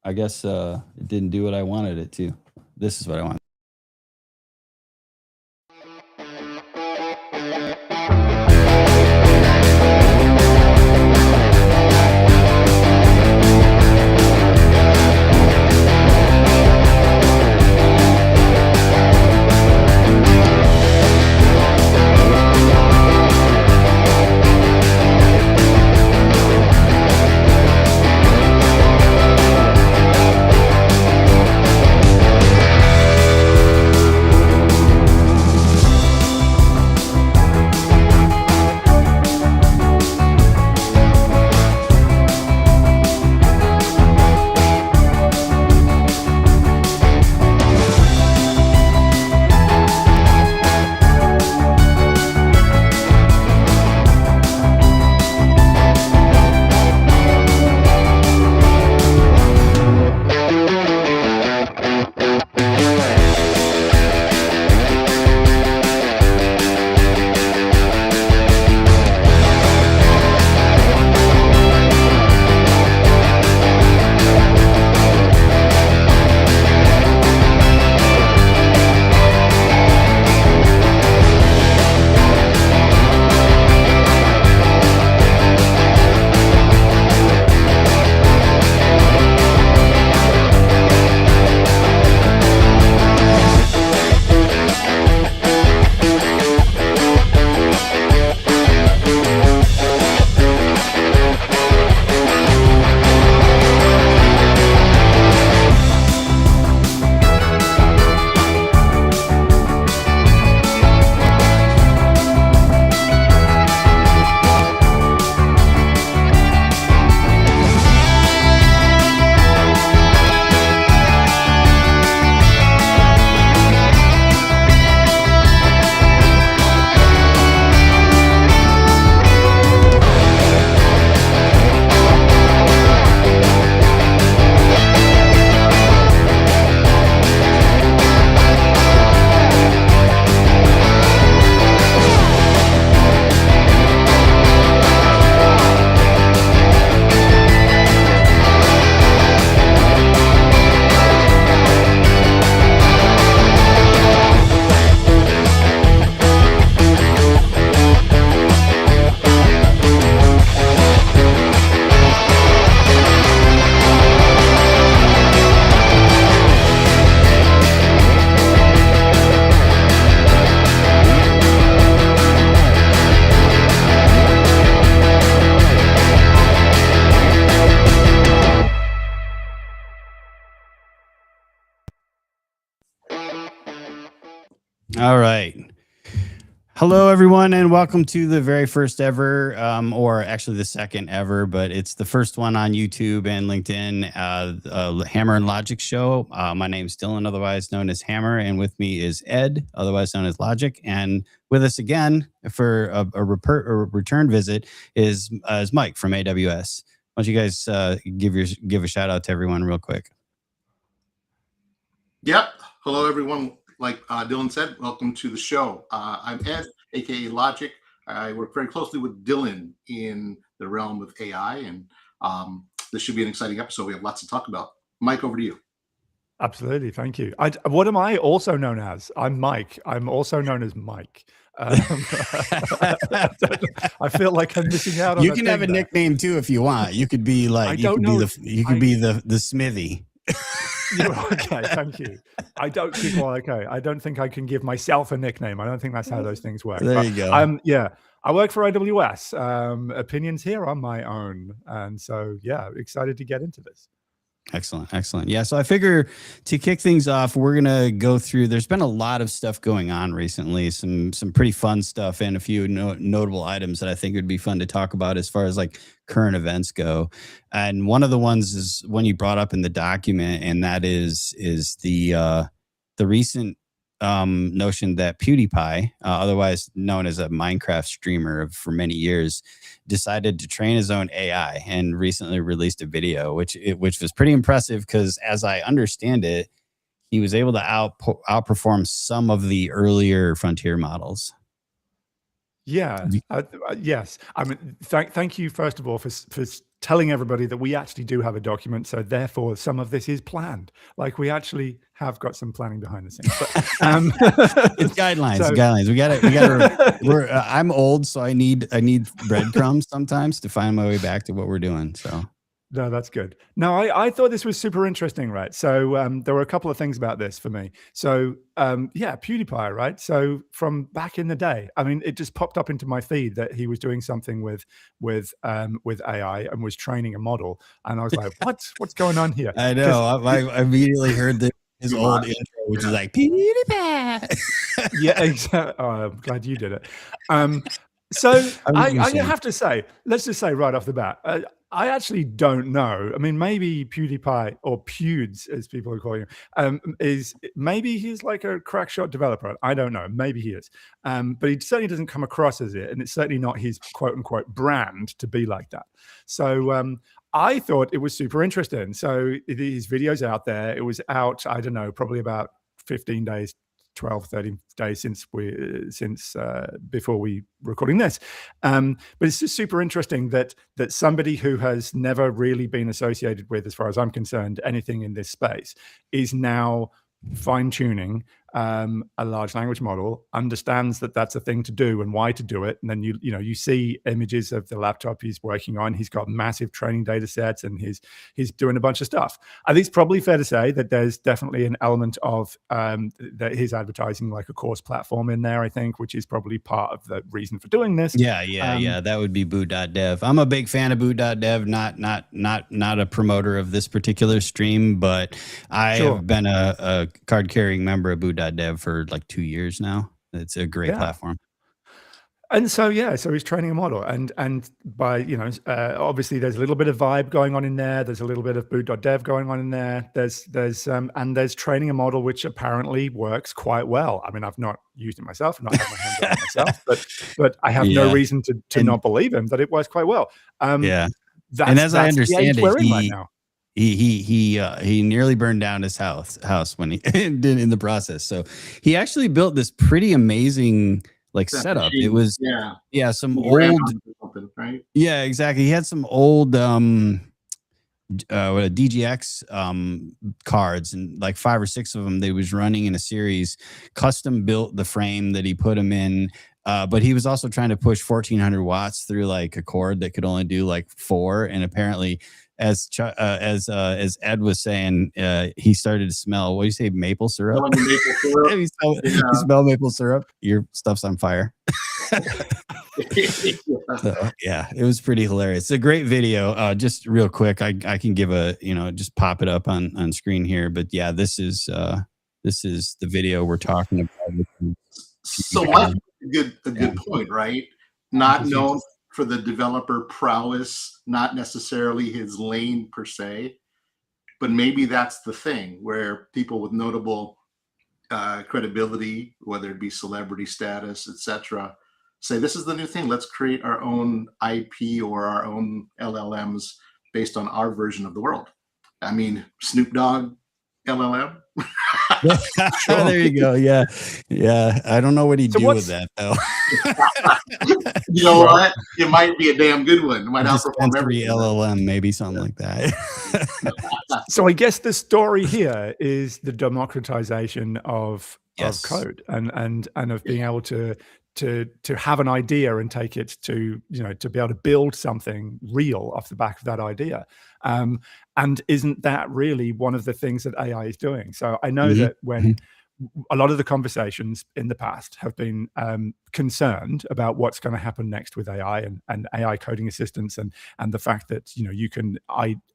I guess it didn't do what I wanted it to. This is what I want. All right. Hello, everyone, and welcome to the very first ever, or actually the second ever, but it's the first one on YouTube and LinkedIn, Hammer and Logic show. My name's Dylan, otherwise known as Hammer, and with me is Ed, otherwise known as Logic, and with us again for a return visit is Mike from AWS. Why don't you guys give a shout out to everyone real quick? Yep. Hello, everyone. Like Dylan said, welcome to the show. I'm Ed, aka Logic. I work very closely with Dylan in the realm of AI, and this should be an exciting episode. We have lots to talk about. Mike, over to you. Absolutely. Thank you. What am I also known as? I'm Mike. I'm also known as Mike. I feel like I'm missing out on. You can have a nickname too if you want. You could be like you could be the Smithy. Okay, thank you. I don't think I can give myself a nickname. I don't think that's how those things work. There you go. Yeah, I work for AWS. Opinions here are my own, and so yeah, excited to get into this. Excellent. Yeah, so I figure to kick things off, we're gonna go through. There's been a lot of stuff going on recently, some pretty fun stuff, and a few notable items that I think would be fun to talk about as far as like current events go. And one of the ones is one you brought up in the document, and that is the recent notion that PewDiePie, otherwise known as a Minecraft streamer for many years, decided to train his own AI and recently released a video, which was pretty impressive because, as I understand it, he was able to outperform some of the earlier frontier models. Yeah. Yes. I mean, thank you first of all for telling everybody that we actually do have a document. So therefore, some of this is planned. Like we actually have got some planning behind the scenes. But It's guidelines, so guidelines. We gotta. I'm old, so I need breadcrumbs sometimes to find my way back to what we're doing. So no, that's good. No, I thought this was super interesting, right? So there were a couple of things about this for me. So yeah, PewDiePie, right? So from back in the day, I mean, it just popped up into my feed that he was doing something with AI and was training a model, and I was like, what's going on here? I know. I immediately heard his Too old much. intro, which is Yeah. like PewDiePie. Yeah, exactly. Oh, I'm glad you did it. So I'm I ashamed. have to say, let's just say right off the bat, I actually don't know. I mean, maybe PewDiePie or Pewds, as people are calling him, is maybe he's like a crackshot developer. I don't know. Maybe he is, but he certainly doesn't come across as it, and it's certainly not his quote unquote brand to be like that. So I thought it was super interesting. So these videos out there. It was out, I don't know, probably about 15 days, 12, 13 days since before we recording this. But it's just super interesting that somebody who has never really been associated with, as far as I'm concerned, anything in this space is now fine-tuning a large language model, understands that that's a thing to do and why to do it. And then you see images of the laptop he's working on. He's got massive training data sets and he's doing a bunch of stuff. I think it's probably fair to say that there's definitely an element of that he's advertising like a course platform in there, I think, which is probably part of the reason for doing this. Yeah. That would be Boo.dev. I'm a big fan of Boo.dev, not a promoter of this particular stream, but I have been a card carrying member of Boo.dev for like 2 years now. It's a great platform. And so so he's training a model, and by obviously there's a little bit of vibe going on in there. There's a little bit of Boo.dev going on in there. There's training a model which apparently works quite well. I mean, I've not used it myself, I've not had my hands on it myself, but I have no reason to not believe him that it works quite well. And as I understand it, we're in right now. He nearly burned down his house when he did in the process. So he actually built this pretty amazing setup. It was some old right? Yeah, exactly. He had some old DGX cards, and like 5 or 6 of them they was running in a series, custom built the frame that he put them in. But he was also trying to push 1400 watts through like a cord that could only do like 4. And apparently, as Ed was saying, he started to smell, what do you say, maple syrup? You smell maple syrup? Your stuff's on fire. So, yeah, it was pretty hilarious. It's a great video. Just real quick, I can give just pop it up on screen here. But yeah, this is the video we're talking about. So Mike, a good point, right? Not known for the developer prowess, not necessarily his lane per se, but maybe that's the thing where people with notable credibility, whether it be celebrity status, etc., say this is the new thing. Let's create our own IP or our own LLMs based on our version of the world. I mean, Snoop Dogg LLM. There you go. Yeah. I don't know what he'd do with that though. You know what? It might be a damn good one. It might outperform every LLM, maybe something like that. So I guess the story here is the democratization of code and of being able to have an idea and take it to be able to build something real off the back of that idea. And isn't that really one of the things that AI is doing? So I know that when a lot of the conversations in the past have been concerned about what's going to happen next with AI and AI coding assistants and the fact that you can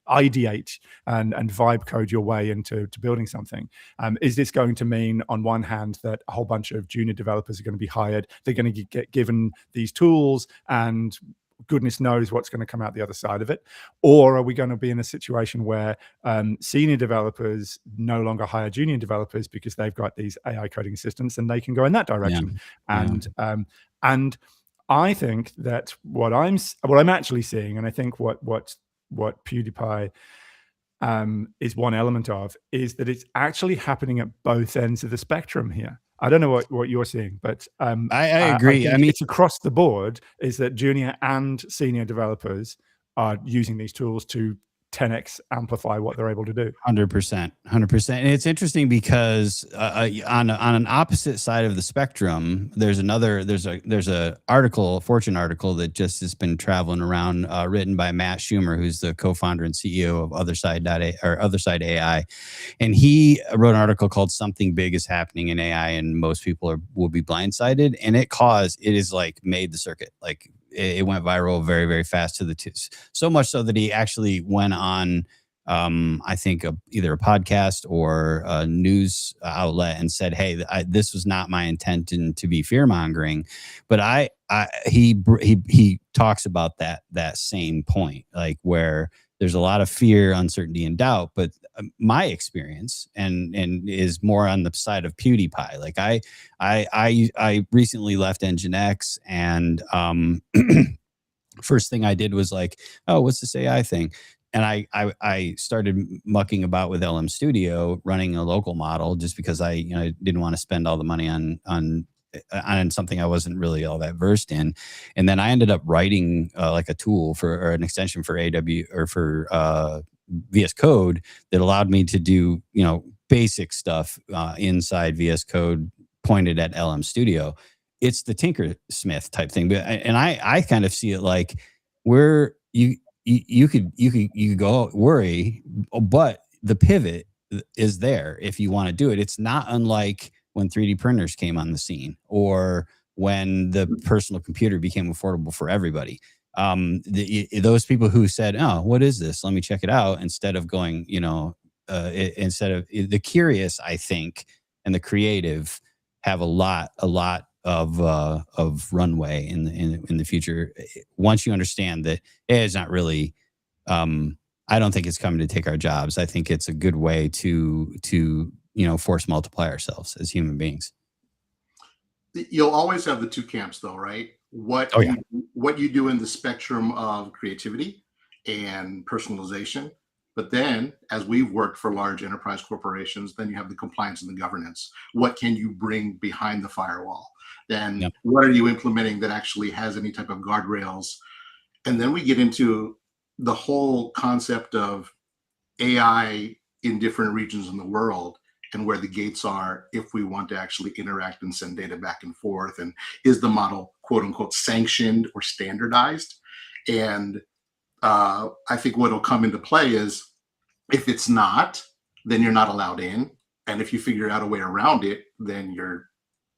ideate and vibe code your way into building something. Is this going to mean, on one hand, that a whole bunch of junior developers are going to be hired? They're going to get given these tools and goodness knows what's going to come out the other side of it? Or are we going to be in a situation where senior developers no longer hire junior developers because they've got these AI coding assistants and they can go in that direction? And I think that what I'm actually seeing, and I think what PewDiePie is one element of, is that it's actually happening at both ends of the spectrum here. I don't know what you're seeing, but I agree. I mean, it's across the board. Is that junior and senior developers are using these tools to 10x amplify what they're able to do. 100%, 100%. And it's interesting because on an opposite side of the spectrum, there's a article, a Fortune article that just has been traveling around, written by Matt Schumer, who's the co-founder and CEO of Otherside AI, and he wrote an article called "Something Big is Happening in AI," and most people will be blindsided, and it is like made the circuit. Like it went viral very, very fast so much so that he actually went on, I think either a podcast or a news outlet and said, "Hey, this was not my intent to be fear mongering," but he talks about that same point, like where there's a lot of fear, uncertainty, and doubt. But my experience and is more on the side of PewDiePie. Like I recently left NGINX, and first thing I did was like, oh, what's this AI thing? And I started mucking about with LM Studio, running a local model, just because I didn't want to spend all the money on something I wasn't really all that versed in. And then I ended up writing like a tool or an extension for VS Code that allowed me to do basic stuff inside VS Code pointed at LM Studio. It's the tinkersmith type thing, and I kind of see it like where you could go worry, but the pivot is there if you want to do it. It's not unlike when 3D printers came on the scene, or when the personal computer became affordable for everybody. Those people who said, "Oh, what is this? Let me check it out," instead of going, instead of the curious, I think, and the creative have a lot of runway in the future once you understand that it's not really. I don't think it's coming to take our jobs. I think it's a good way to force multiply ourselves as human beings. You'll always have the two camps, though, right? What you do in the spectrum of creativity and personalization. But then, as we've worked for large enterprise corporations, then you have the compliance and the governance. What can you bring behind the firewall? Then what are you implementing that actually has any type of guardrails? And then we get into the whole concept of AI in different regions in the world, and where the gates are if we want to actually interact and send data back and forth. And is the model, quote unquote, sanctioned or standardized? And I think what'll come into play is, if it's not, then you're not allowed in. And if you figure out a way around it, then you're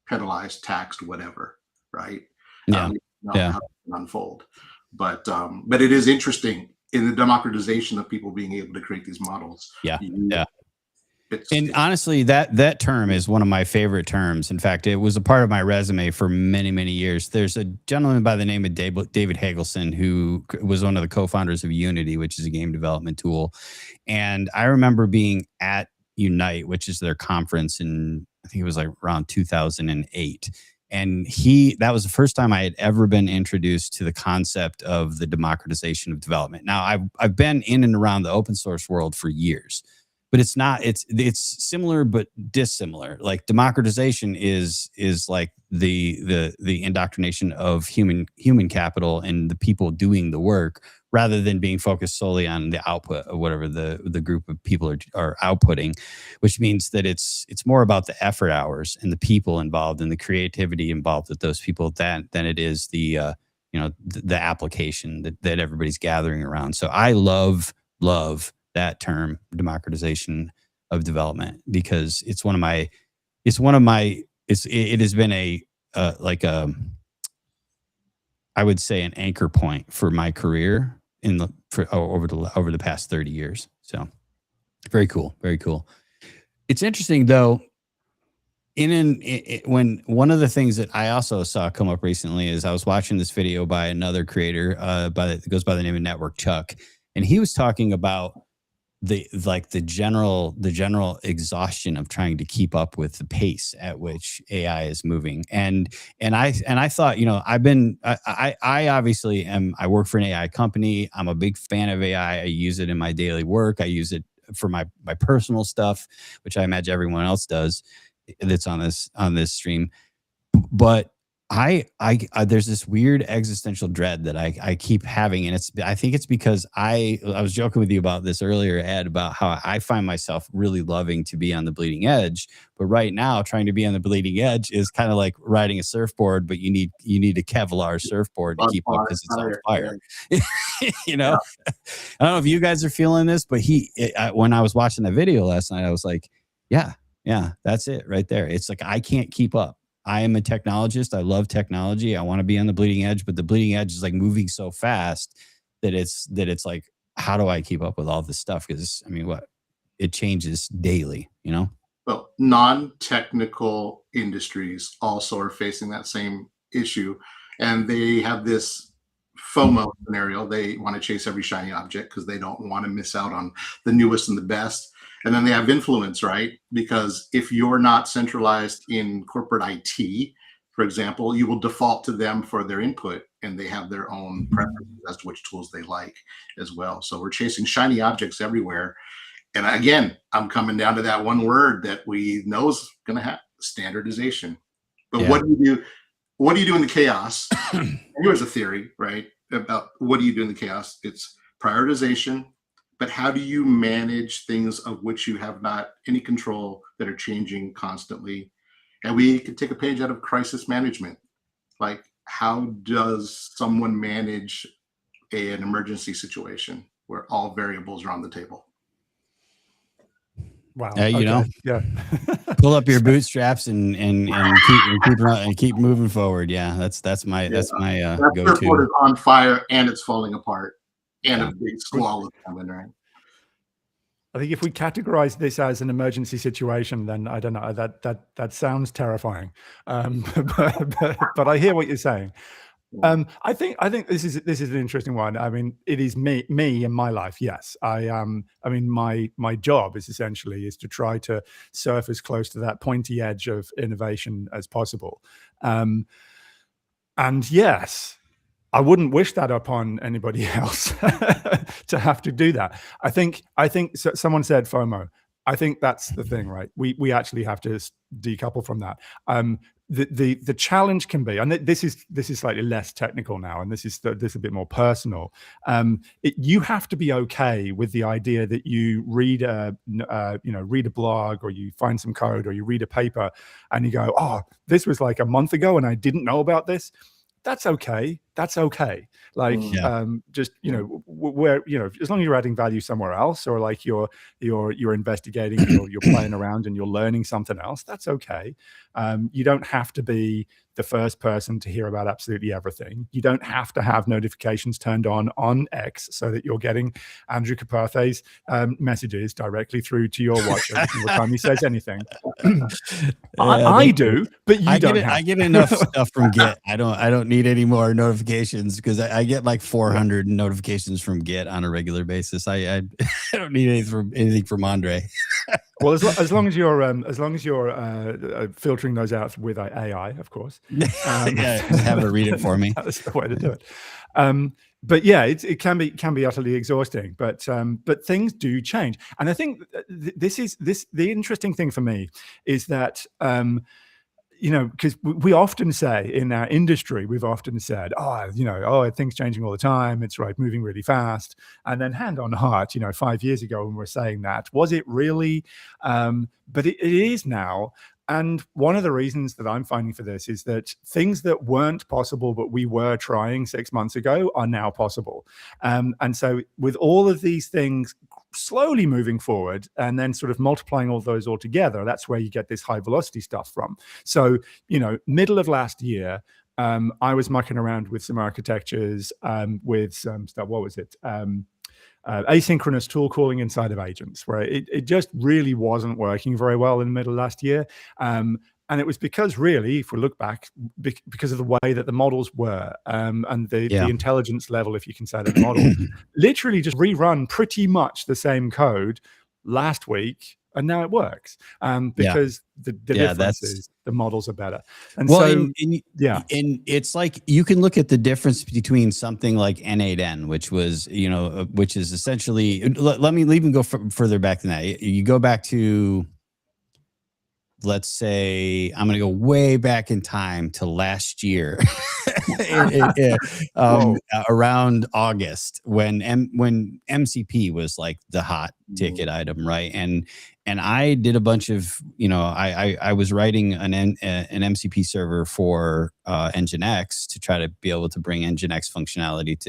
penalized, taxed, whatever, right? Yeah. How it can unfold. But it is interesting in the democratization of people being able to create these models. And honestly, that term is one of my favorite terms. In fact, it was a part of my resume for many, many years. There's a gentleman by the name of David Hagelson, who was one of the co-founders of Unity, which is a game development tool. And I remember being at Unite, which is their conference in, I think it was like around 2008. And that was the first time I had ever been introduced to the concept of the democratization of development. Now, I've been in and around the open source world for years, but it's similar but dissimilar. Like democratization is like the indoctrination of human capital and the people doing the work, rather than being focused solely on the output of whatever the group of people are outputting, which means that it's more about the effort hours and the people involved and the creativity involved with those people than it is the application that everybody's gathering around. So I love that term, democratization of development, because it has been I would say an anchor point for my career over the past 30 years. So very cool. Very cool. It's interesting though, when one of the things that I also saw come up recently is I was watching this video by another creator that goes by the name of Network Chuck, and he was talking about the general exhaustion of trying to keep up with the pace at which AI is moving. And I thought, I obviously I work for an AI company. I'm a big fan of AI. I use it in my daily work. I use it for my personal stuff, which I imagine everyone else does. that's on this stream. But I there's this weird existential dread that I keep having, and I think it's because I was joking with you about this earlier, Ed, about how I find myself really loving to be on the bleeding edge, but right now trying to be on the bleeding edge is kind of like riding a surfboard, but you need a Kevlar surfboard to keep up because it's on fire. You know, I don't know if you guys are feeling this, but when I was watching that video last night, I was like, yeah, that's it right there. It's like I can't keep up. I am a technologist. I love technology. I want to be on the bleeding edge, but the bleeding edge is like moving so fast that it's like, how do I keep up with all this stuff? Because I mean, it changes daily, you know? Well, non-technical industries also are facing that same issue, and they have this FOMO scenario. They want to chase every shiny object because they don't want to miss out on the newest and the best. And then they have influence, right? Because if you're not centralized in corporate IT, for example, you will default to them for their input, and they have their own preferences as to which tools they like as well. So we're chasing shiny objects everywhere. And again, I'm coming down to that one word that we know is going to happen: standardization. But what do you do? What do you do in the chaos? And here's a theory, right? About what do you do in the chaos? It's prioritization. But how do you manage things of which you have not any control, that are changing constantly? And we could take a page out of crisis management. Like, how does someone manage an emergency situation where all variables are on the table? Wow. You know, yeah. pull up your bootstraps and keep moving forward. Yeah, that's my go-to. Is on fire and it's falling apart, and a big squall is coming, right? I think if we categorize this as an emergency situation, then I don't know, that sounds terrifying. But I hear what you're saying. I think this is an interesting one. I mean, it is me in my life. Yes, I mean, my job is to try to surf as close to that pointy edge of innovation as possible. And yes, I wouldn't wish that upon anybody else to have to do that. I think someone said FOMO. I think that's the thing, right? We actually have to decouple from that. The challenge can be, and this is slightly less technical now, and this is a bit more personal. You have to be okay with the idea that you read a blog, or you find some code, or you read a paper, and you go, oh, this was like a month ago, and I didn't know about this. That's okay. Like, just, where, as long as you're adding value somewhere else, or like you're investigating, you're playing around and you're learning something else, that's okay. You don't have to be the first person to hear about absolutely everything. You don't have to have notifications turned on X so that you're getting Andrew Kapathe's messages directly through to your watch every single time he says anything. I do, but you don't have. I get enough stuff from Git. I don't need any more notifications, because I get like 400 notifications from Git on a regular basis. I don't need anything from Andre. Well, as long as you're filtering those out with AI, of course. Just have her read it for me. That's the way to do it. But yeah, it can be utterly exhausting. But things do change, and I think the interesting thing for me is that because we often say in our industry, we've often said, things changing all the time. It's right, moving really fast. And then, hand on heart, 5 years ago when we were saying that, was it really? But it is now. And one of the reasons that I'm finding for this is that things that weren't possible, but we were trying 6 months ago, are now possible. And so with all of these things slowly moving forward and then sort of multiplying all those all together, that's where you get this high velocity stuff from. So, middle of last year, I was mucking around with some architectures with some stuff. What was it? Asynchronous tool calling inside of agents, where it just really wasn't working very well in the middle of last year. And it was because, really, if we look back, because of the way that the models were and the intelligence level, if you can say that, model, literally just rerun pretty much the same code last week, and now it works because the difference is the models are better. And and it's like you can look at the difference between something like N8N, which was, which is essentially, let me even go further back than that. You go back to let's say I'm going to go way back in time to last year, around August when MCP was like the hot ticket item, right? And I did a bunch of, I was writing an MCP server for Nginx to try to be able to bring Nginx functionality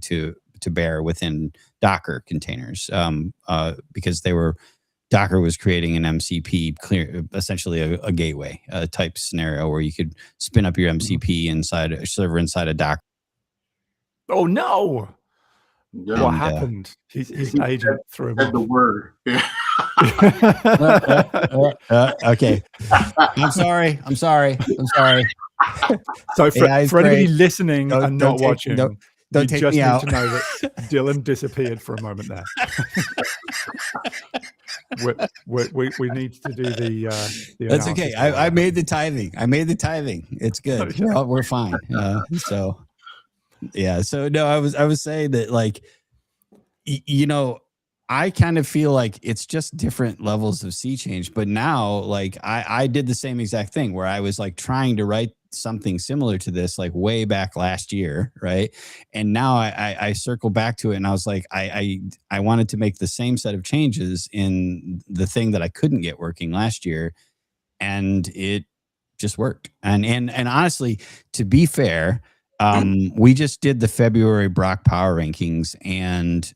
to bear within Docker containers, because Docker was creating an MCP essentially a gateway type scenario where you could spin up your MCP inside a server inside a Docker. Oh no! Yeah. What happened? His agent threw him off. The word. Yeah. Okay. I'm sorry. So for anybody listening and not watching, don't you take just me need out. to know that Dylan disappeared for a moment there. we need to do the That's okay. I made the tithing. It's good. Okay. We're fine. So yeah. So no, I was saying that, like, I kind of feel like it's just different levels of sea change. But now, like, I did the same exact thing where I was like trying to write something similar to this, like way back last year, right? And now I circle back to it, and I was like, I wanted to make the same set of changes in the thing that I couldn't get working last year, and it just worked. And honestly, to be fair, we just did the February Brokk Power Rankings, and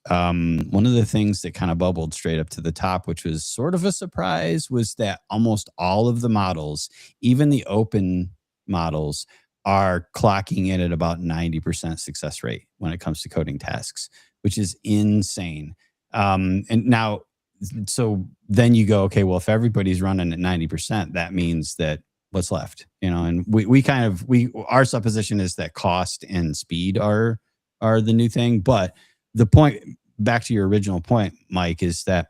one of the things that kind of bubbled straight up to the top, which was sort of a surprise, was that almost all of the models, even the open models, are clocking in at about 90% success rate when it comes to coding tasks, which is insane. And now, so then you go, okay, well, if everybody's running at 90%, that means that what's left, and our supposition is that cost and speed are the new thing. But the point, back to your original point, Mike, is that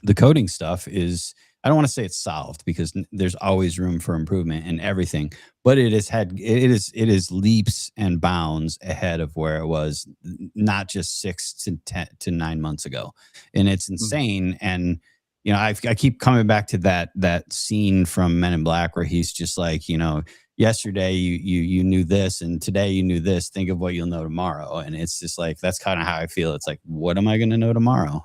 the coding stuff is, I don't want to say it's solved, because there's always room for improvement in everything, but it is leaps and bounds ahead of where it was not just 6 to 9 months ago. And it's insane. And I keep coming back to that scene from Men in Black where he's just like, yesterday you knew this, and today you knew this. Think of what you'll know tomorrow. And it's just like, that's kind of how I feel. It's like, what am I going to know tomorrow?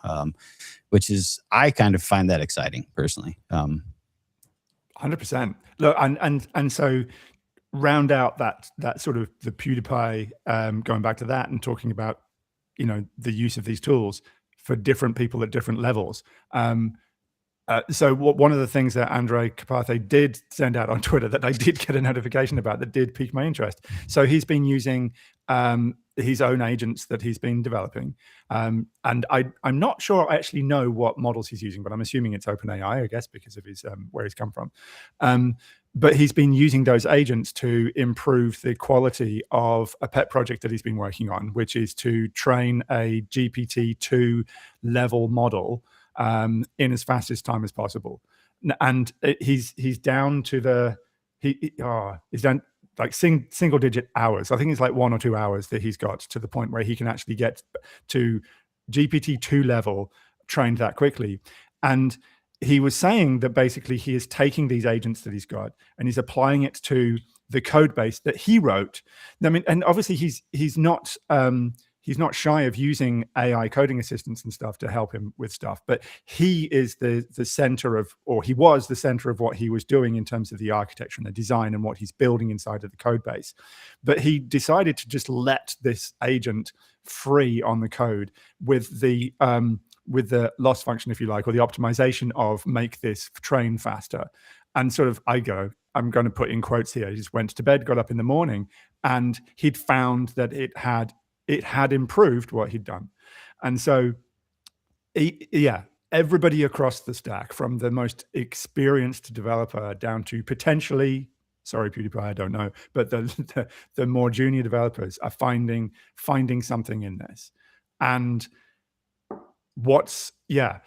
Which is, I kind of find that exciting personally. 100%. Look, and so round out that sort of the PewDiePie, going back to that and talking about, the use of these tools for different people at different levels. So one of the things that Andre Carpathe did send out on Twitter that I did get a notification about that did pique my interest. So he's been using his own agents that he's been developing. And I'm not sure I actually know what models he's using, but I'm assuming it's OpenAI, I guess, because of his where he's come from. But he's been using those agents to improve the quality of a pet project that he's been working on, which is to train a GPT-2 level model in as fast as time as possible. And he's down to he's down like single digit hours. I think it's like 1 or 2 hours that he's got to the point where he can actually get to GPT-2 level trained that quickly. And he was saying that basically he is taking these agents that he's got and he's applying it to the code base that he wrote. I mean, and obviously he's not shy of using AI coding assistants and stuff to help him with stuff, but he is the center of, or he was the center of what he was doing in terms of the architecture and the design and what he's building inside of the code base. But he decided to just let this agent free on the code with the loss function, if you like, or the optimization of make this train faster. And sort of, I'm going to put in quotes here, he just went to bed, got up in the morning, and he'd found that it had improved what he'd done. And so, everybody across the stack, from the most experienced developer down to potentially, sorry, PewDiePie, I don't know, but the more junior developers are finding something in this. And what's that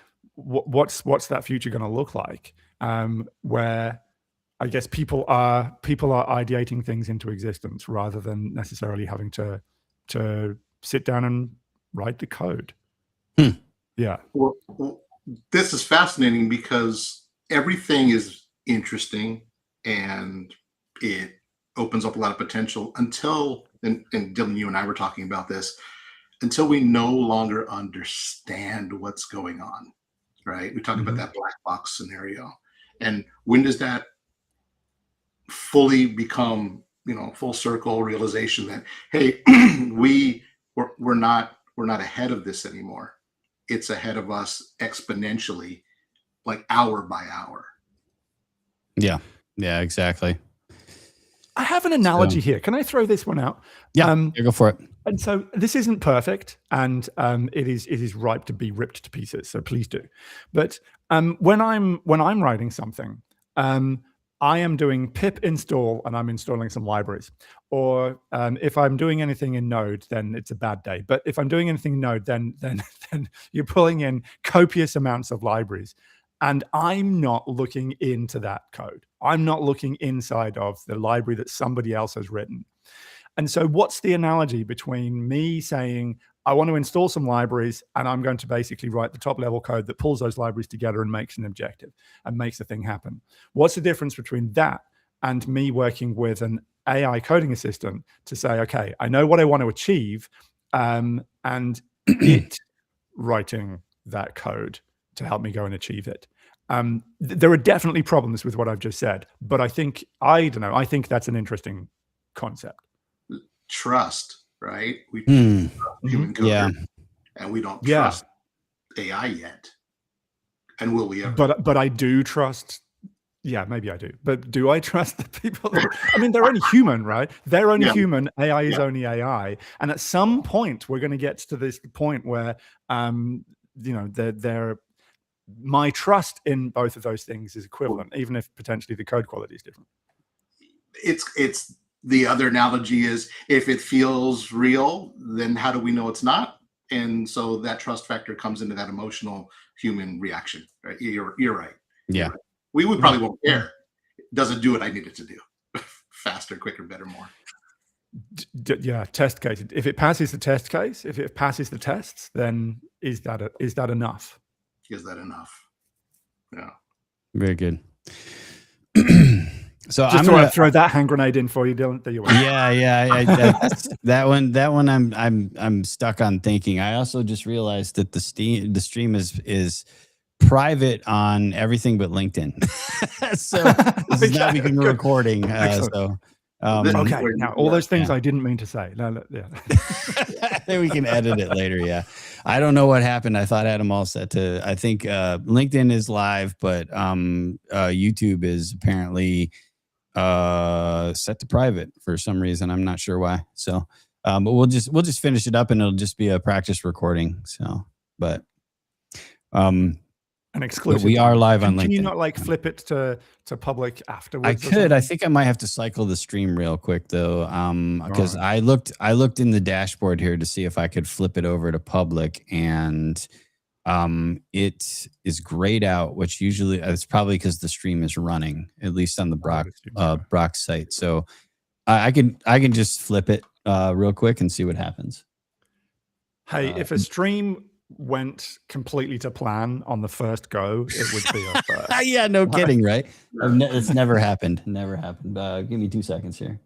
future going to look like? Where I guess people are ideating things into existence rather than necessarily having to sit down and write the code. Yeah. Well, this is fascinating because everything is interesting, and it opens up a lot of potential until, and Dylan, you and I were talking about this, until we no longer understand what's going on, right? We talk about that black box scenario. And when does that fully become, full circle realization that, hey, we're not ahead of this anymore. It's ahead of us exponentially, like hour by hour. Yeah, exactly. I have an analogy here. Can I throw this one out? Yeah, go for it. And so this isn't perfect, and it is ripe to be ripped to pieces. So please do. But when I'm writing something, I am doing pip install and I'm installing some libraries. Or if I'm doing anything in Node, then it's a bad day. But if I'm doing anything in Node, then you're pulling in copious amounts of libraries. And I'm not looking into that code. I'm not looking inside of the library that somebody else has written. And so what's the analogy between me saying, I want to install some libraries and I'm going to basically write the top level code that pulls those libraries together and makes an objective and makes the thing happen? What's the difference between that and me working with an AI coding assistant to say, okay, I know what I want to achieve, and it writing that code to help me go and achieve it? There are definitely problems with what I've just said, but I think that's an interesting concept. Trust, right? We trust human coders, and we don't trust AI yet. And will we ever? But I do trust. Yeah, maybe I do. But do I trust the people? I mean, they're only human, right? They're only human. AI is only AI. And at some point, we're going to get to this point where, my trust in both of those things is equivalent, even if potentially the code quality is different. It's the other analogy is, if it feels real, then how do we know it's not? And so that trust factor comes into that emotional human reaction, right? You're right. Yeah. We would probably won't care. Does it do what I need it to do? Faster, quicker, better, more. Test case. If it passes the test case, if it passes the tests, then is that enough? Is that enough? Yeah. Very good. So just I'm gonna throw that hand grenade in for you, Dylan. There you are. Yeah. That one I'm stuck on thinking. I also just realized that the stream is private on everything but LinkedIn. So this is not becoming a recording. Okay. Now all those things I didn't mean to say. No, yeah. Then we can edit it later. Yeah. I don't know what happened. I thought I had them all set to. I think LinkedIn is live, but YouTube is apparently set to private for some reason. I'm not sure why. So, but we'll just finish it up and it'll just be a practice recording. So, but an exclusive. We are live on LinkedIn. Can you not flip it to public afterwards? I could. I think I might have to cycle the stream real quick though, because I looked in the dashboard here to see if I could flip it over to public, and it is grayed out, which usually it's probably because the stream is running, at least on the Brokk site. So I can just flip it real quick and see what happens. Hey, if a stream went completely to plan on the first go, it would be a first. Yeah, no kidding, right? It's never happened. Never happened. Give me 2 seconds here.